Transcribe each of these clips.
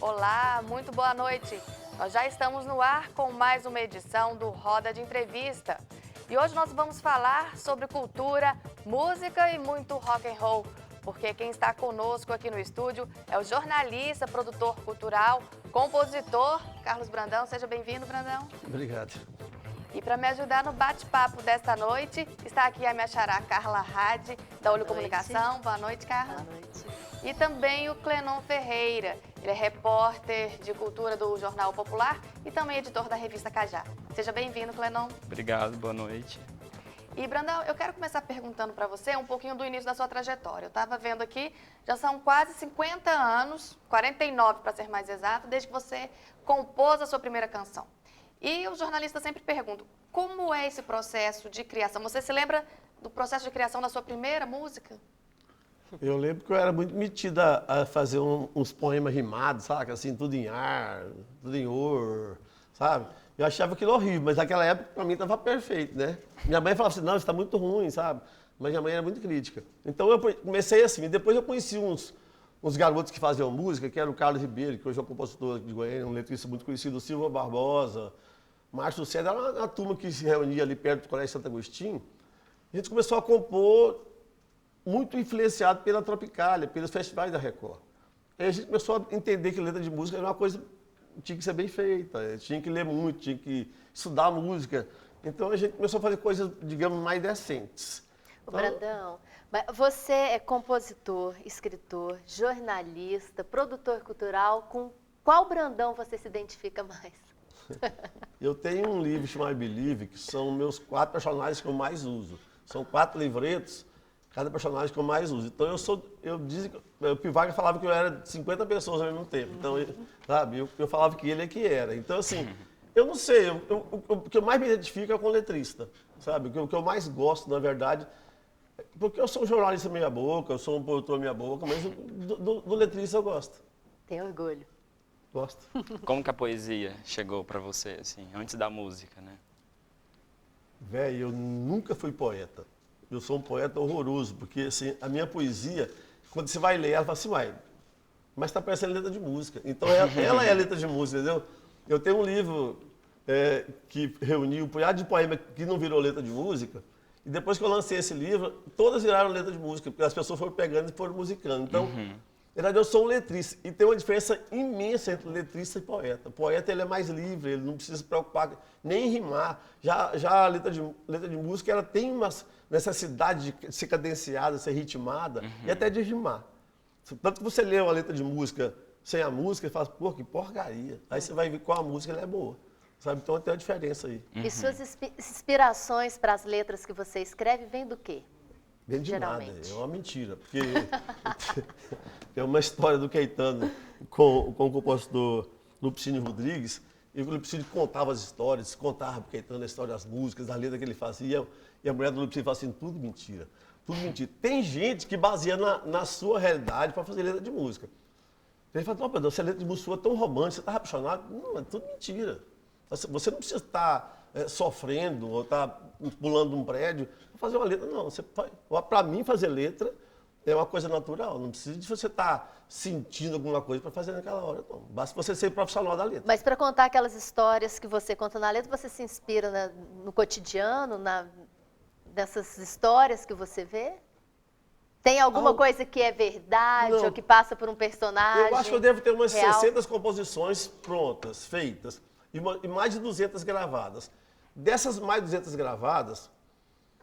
Olá, muito boa noite. Nós já estamos no ar com mais uma edição do Roda de Entrevista. E hoje nós vamos falar sobre cultura, música e muito rock and roll. Porque quem está conosco aqui no estúdio é o jornalista, produtor cultural, compositor Carlos Brandão. Seja bem-vindo, Brandão. Obrigado. E para me ajudar no bate-papo desta noite, está aqui a minha xará Carla Hadi, da Olho Comunicação. Boa noite, Carla. Boa noite. E também o Clenon Ferreira. Ele é repórter de cultura do Jornal Popular e também editor da revista Cajá. Seja bem-vindo, Clenon. Obrigado, boa noite. E, Brandão, eu quero começar perguntando para você um pouquinho do início da sua trajetória. Eu estava vendo aqui, já são quase 50 anos, 49 para ser mais exato, desde que você compôs a sua primeira canção. E os jornalistas sempre perguntam, como é esse processo de criação? Você se lembra do processo de criação da sua primeira música? Eu lembro que eu era muito metido a fazer uns poemas rimados, sabe? Assim, tudo em ar, tudo em or, sabe? Eu achava aquilo horrível, mas naquela época para mim estava perfeito, né? Minha mãe falava assim, não, isso está muito ruim, sabe? Mas minha mãe era muito crítica. Então eu comecei assim, e depois eu conheci uns garotos que faziam música, que era o Carlos Ribeiro, que hoje é um compositor de Goiânia, um letrista muito conhecido, o Silva Barbosa, Márcio Cedro, era uma turma que se reunia ali perto do Colégio Santo Agostinho. A gente começou a compor muito influenciado pela Tropicália, pelos festivais da Record. Aí a gente começou a entender que letra de música era uma coisa que tinha que ser bem feita, tinha que ler muito, tinha que estudar música. Então a gente começou a fazer coisas, digamos, mais decentes. O Brandão, você é compositor, escritor, jornalista, produtor cultural. Com qual Brandão você se identifica mais? Eu tenho um livro chamado Believe, que são meus 4 personagens que eu mais uso. São 4 livretos, cada personagem que eu mais uso. Então o Pivaga falava que eu era 50 pessoas ao mesmo tempo. Então, sabe, eu falava que ele é que era. Então, assim, eu não sei, o que eu mais me identifico é com o letrista, sabe? O que eu mais gosto, na verdade, porque eu sou um jornalista meia boca, eu sou um produtor meia boca, mas do letrista eu gosto. Tem orgulho. Gosto. Como que a poesia chegou pra você, assim, antes da música, né? Velho, eu nunca fui poeta. Eu sou um poeta horroroso, porque assim, a minha poesia, quando você vai ler, ela fala assim, uai, mas tá parecendo letra de música. Então ela é letra de música, entendeu? Eu tenho um livro que reuniu um punhado de poemas que não virou letra de música, e depois que eu lancei esse livro, todas viraram letra de música, porque as pessoas foram pegando e foram musicando. Então, na verdade, eu sou um letrista, e tem uma diferença imensa entre letrista e poeta. O poeta ele é mais livre, ele não precisa se preocupar nem em rimar. Já a letra de música ela tem uma necessidade de ser cadenciada, ser ritmada e até de rimar. Tanto que você lê uma letra de música sem a música e fala, pô, que porcaria. Aí você vai ver qual a música ela é boa. Sabe? Então tem uma diferença aí. E suas inspirações para as letras que você escreve vêm do quê? Bem de nada, Geralmente. é uma mentira. Porque tem uma história do Caetano com o compositor Lupicínio Rodrigues, e o Lupicínio contava as histórias, contava pro Caetano a história das músicas, a letra que ele fazia, e a mulher do Lupicínio falava assim, tudo mentira, tudo mentira. Tem gente que baseia na sua realidade para fazer letra de música. Ele fala, não, Pedro, se a letra de música sua é tão romântica, você está apaixonado? Não, é tudo mentira. Você não precisa estar sofrendo ou estar pulando um prédio para fazer uma letra, não. Para mim, fazer letra é uma coisa natural. Não precisa de você estar sentindo alguma coisa para fazer naquela hora, não. Basta você ser profissional da letra. Mas para contar aquelas histórias que você conta na letra, você se inspira no cotidiano, nessas histórias que você vê? Tem alguma coisa que é verdade Não. ou que passa por um personagem? Eu acho que eu devo ter umas real? 60 composições prontas, feitas, e mais de 200 gravadas. Dessas mais de 200 gravadas,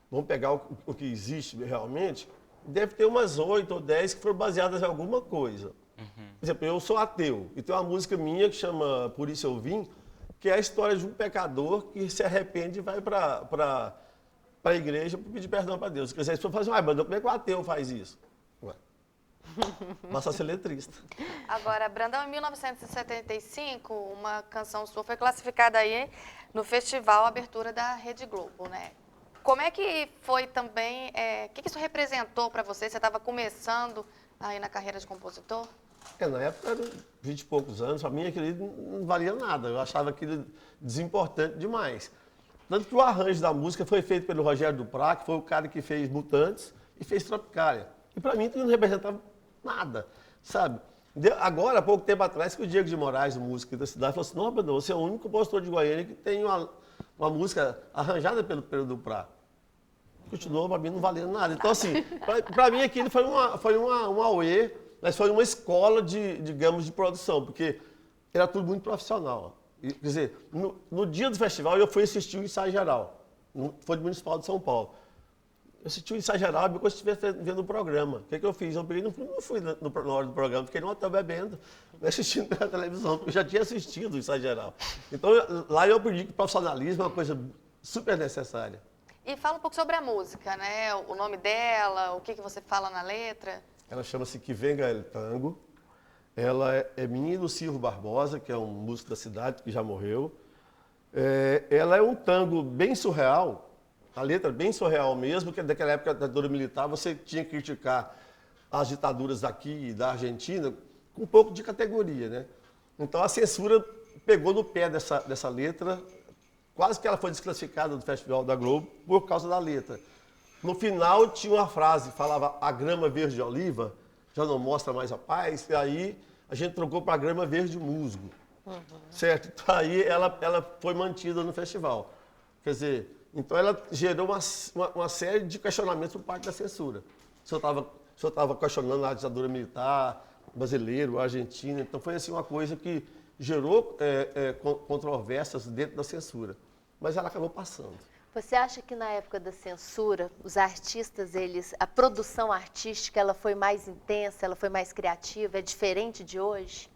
vamos pegar o que existe realmente, deve ter umas 8 ou 10 que foram baseadas em alguma coisa. Por exemplo, eu sou ateu, e tem uma música minha que chama Por Isso Eu Vim, que é a história de um pecador que se arrepende e vai para a igreja para pedir perdão para Deus. Quer dizer, as pessoas falam assim, mas como é que o ateu faz isso? Ué, basta ser letrista. Agora, Brandão, em 1975, uma canção sua foi classificada aí no Festival Abertura da Rede Globo, né? Como é que foi também, o que isso representou para você? Você estava começando aí na carreira de compositor? Na época, eram 20 e poucos anos, para mim aquilo não valia nada, eu achava aquilo desimportante demais. Tanto que o arranjo da música foi feito pelo Rogério Duprat, que foi o cara que fez Mutantes e fez Tropicália. E para mim aquilo não representava nada, sabe? Agora, há pouco tempo atrás, que o Diego de Moraes, o músico da cidade, falou assim, não, Brandão, você é o único compositor de Goiânia que tem uma música arranjada pelo Pedro Duprá. Continuou, para mim, não valendo nada. Então, assim, para mim aquilo foi uma auê, mas foi uma escola digamos, de produção, porque era tudo muito profissional. Quer dizer, no dia do festival, eu fui assistir o ensaio geral. Foi do Municipal de São Paulo. Eu assisti o ensaio geral, como se estivesse vendo o programa. O que eu fiz? Eu peguei, não fui na hora do programa, fiquei no hotel bebendo, assistindo pela televisão, porque eu já tinha assistido o ensaio geral. Então, lá eu aprendi que profissionalismo é uma coisa super necessária. E fala um pouco sobre a música, né? O nome dela, o que você fala na letra. Ela chama-se Que Venga El Tango. Ela é minha e do Silvio Barbosa, que é um músico da cidade que já morreu. Ela é um tango bem surreal, a letra bem surreal mesmo, que daquela época da ditadura militar você tinha que criticar as ditaduras daqui e da Argentina com um pouco de categoria, né? Então a censura pegou no pé dessa letra, quase que ela foi desclassificada do Festival da Globo por causa da letra. No final tinha uma frase, falava a grama verde oliva já não mostra mais a paz, e aí a gente trocou para a grama verde musgo. Certo? Então, aí ela foi mantida no festival. Quer dizer, então ela gerou uma série de questionamentos por parte da censura. O senhor estava questionando a ditadura militar, brasileiro, argentino, então foi assim uma coisa que gerou controvérsias dentro da censura. Mas ela acabou passando. Você acha que na época da censura, os artistas, a produção artística, ela foi mais intensa, ela foi mais criativa, é diferente de hoje?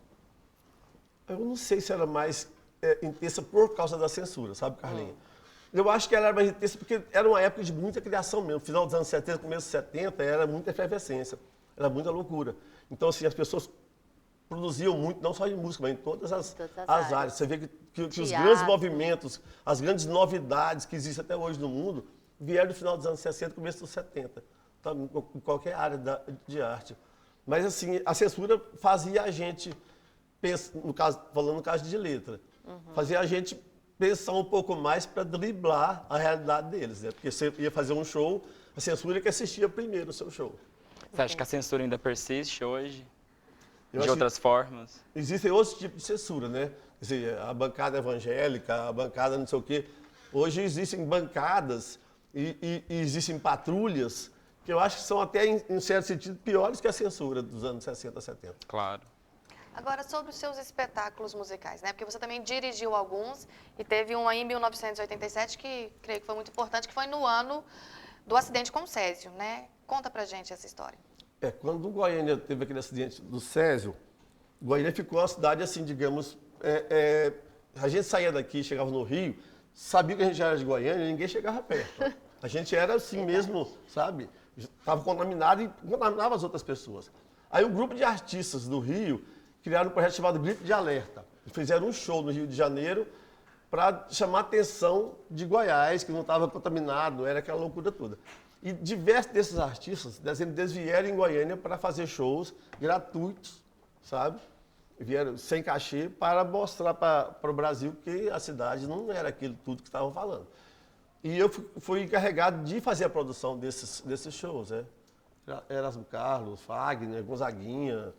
Eu não sei se era mais intensa por causa da censura, sabe, Carlinha? Eu acho que ela era mais intensa porque era uma época de muita criação mesmo. Final dos anos 70, começo dos 70, era muita efervescência, era muita loucura. Então, assim, as pessoas produziam muito, não só em música, mas em todas as áreas. Você vê que os grandes movimentos, as grandes novidades que existem até hoje no mundo, vieram do final dos anos 60, começo dos 70, tá? Em qualquer área de arte. Mas, assim, a censura fazia a gente, falando no caso de letra, fazia a gente pensar um pouco mais para driblar a realidade deles, né? Porque você ia fazer um show, a censura que assistia primeiro o seu show. Você acha que a censura ainda persiste hoje? Eu De acho outras formas? Existem outros tipos de censura, né? Quer dizer, a bancada evangélica, a bancada não sei o quê. Hoje existem bancadas e existem patrulhas que eu acho que são até, em certo sentido, piores que a censura dos anos 60, 70. Claro. Agora, sobre os seus espetáculos musicais, né? Porque você também dirigiu alguns e teve um aí em 1987 que creio que foi muito importante, que foi no ano do acidente com o Césio, né? Conta pra gente essa história. Quando o Goiânia teve aquele acidente do Césio, Goiânia ficou uma cidade assim, digamos, a gente saía daqui, chegava no Rio, sabia que a gente era de Goiânia, ninguém chegava perto. A gente era assim mesmo, sabe? Estava contaminado e contaminava as outras pessoas. Aí um grupo de artistas do Rio criaram um projeto chamado Grito de Alerta. Fizeram um show no Rio de Janeiro para chamar a atenção de Goiás, que não estava contaminado, era aquela loucura toda. E diversos desses artistas, eles vieram em Goiânia para fazer shows gratuitos, sabe? Vieram sem cachê para mostrar para o Brasil que a cidade não era aquilo tudo que estavam falando. E eu fui encarregado de fazer a produção desses shows, né? Erasmo Carlos, Fagner, Gonzaguinha,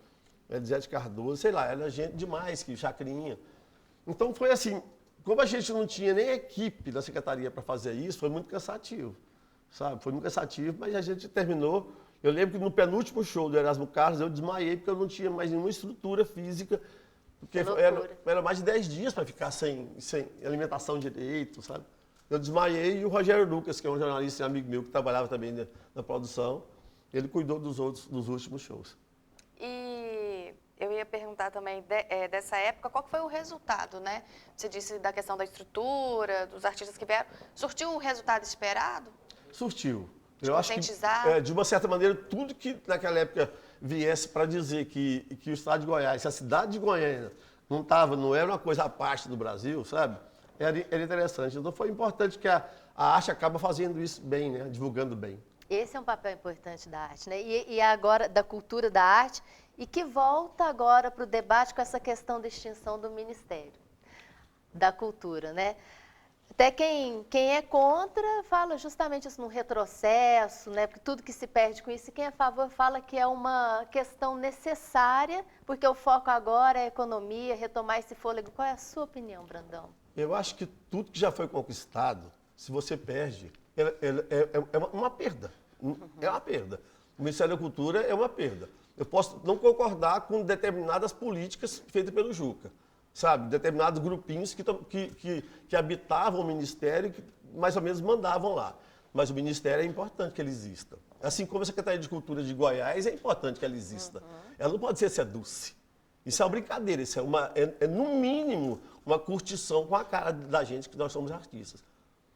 Elisete Cardoso, sei lá, era gente demais, que Chacrinha. Então foi assim, como a gente não tinha nem equipe da secretaria para fazer isso, foi muito cansativo. Sabe? Foi muito cansativo, mas a gente terminou. Eu lembro que no penúltimo show do Erasmo Carlos eu desmaiei porque eu não tinha mais nenhuma estrutura física, porque era mais de 10 dias para ficar sem alimentação direito, sabe? Eu desmaiei e o Rogério Lucas, que é um jornalista e amigo meu que trabalhava também na produção, ele cuidou dos últimos shows. E eu ia perguntar também dessa época, qual que foi o resultado, né? Você disse da questão da estrutura, dos artistas que vieram. Surtiu o resultado esperado? Surtiu. Eu acho que, de uma certa maneira, tudo que naquela época viesse para dizer que o estado de Goiás, que a cidade de Goiânia não era uma coisa à parte do Brasil, sabe? Era interessante. Então foi importante que a arte acaba fazendo isso bem, né? Divulgando bem. Esse é um papel importante da arte, né? E agora, da cultura da arte, e que volta agora para o debate com essa questão da extinção do Ministério da Cultura, né? Até quem é contra fala justamente isso, num retrocesso, né? Porque tudo que se perde com isso, e quem é a favor fala que é uma questão necessária, porque o foco agora é a economia, retomar esse fôlego. Qual é a sua opinião, Brandão? Eu acho que tudo que já foi conquistado, se você perde, é uma perda. É uma perda. O Ministério da Cultura é uma perda. Eu posso não concordar com determinadas políticas feitas pelo Juca, sabe? Determinados grupinhos que habitavam o Ministério, que mais ou menos mandavam lá. Mas o Ministério é importante que ele exista. Assim como a Secretaria de Cultura de Goiás é importante que ela exista. Ela não pode ser seduce. Isso é uma brincadeira, isso no mínimo, uma curtição com a cara da gente, que nós somos artistas.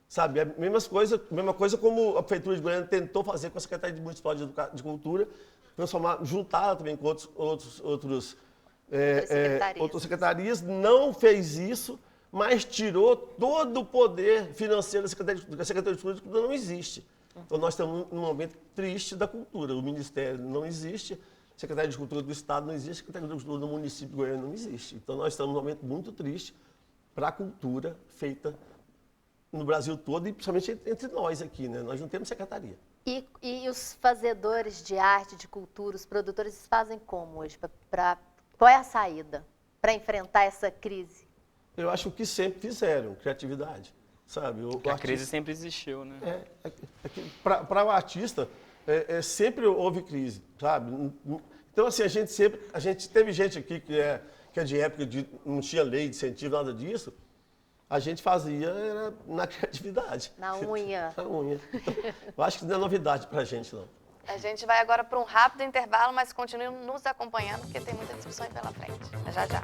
Sabe, é a mesma coisa como a Prefeitura de Goiânia tentou fazer com a Secretaria Municipal de Cultura, juntar também com outras secretarias, não fez isso, mas tirou todo o poder financeiro da Secretaria de Cultura. A Secretaria de Cultura não existe. Então nós estamos num momento triste da cultura. O Ministério não existe, a Secretaria de Cultura do Estado não existe, a Secretaria de Cultura do município de Goiânia não existe. Então nós estamos num momento muito triste para a cultura feita no Brasil todo e principalmente entre nós aqui, né? Nós não temos secretaria. E os fazedores de arte, de cultura, os produtores fazem como hoje? Qual é a saída para enfrentar essa crise? Eu acho que sempre fizeram, criatividade, sabe? A crise sempre existiu, né? Para o artista, sempre houve crise, sabe? Então, assim, a gente teve gente aqui que é de época de não tinha lei de incentivo, nada disso. A gente fazia na criatividade. Na unha. Na unha. Então, eu acho que não é novidade para a gente, não. A gente vai agora para um rápido intervalo, mas continue nos acompanhando, porque tem muita discussão aí pela frente. Já, já.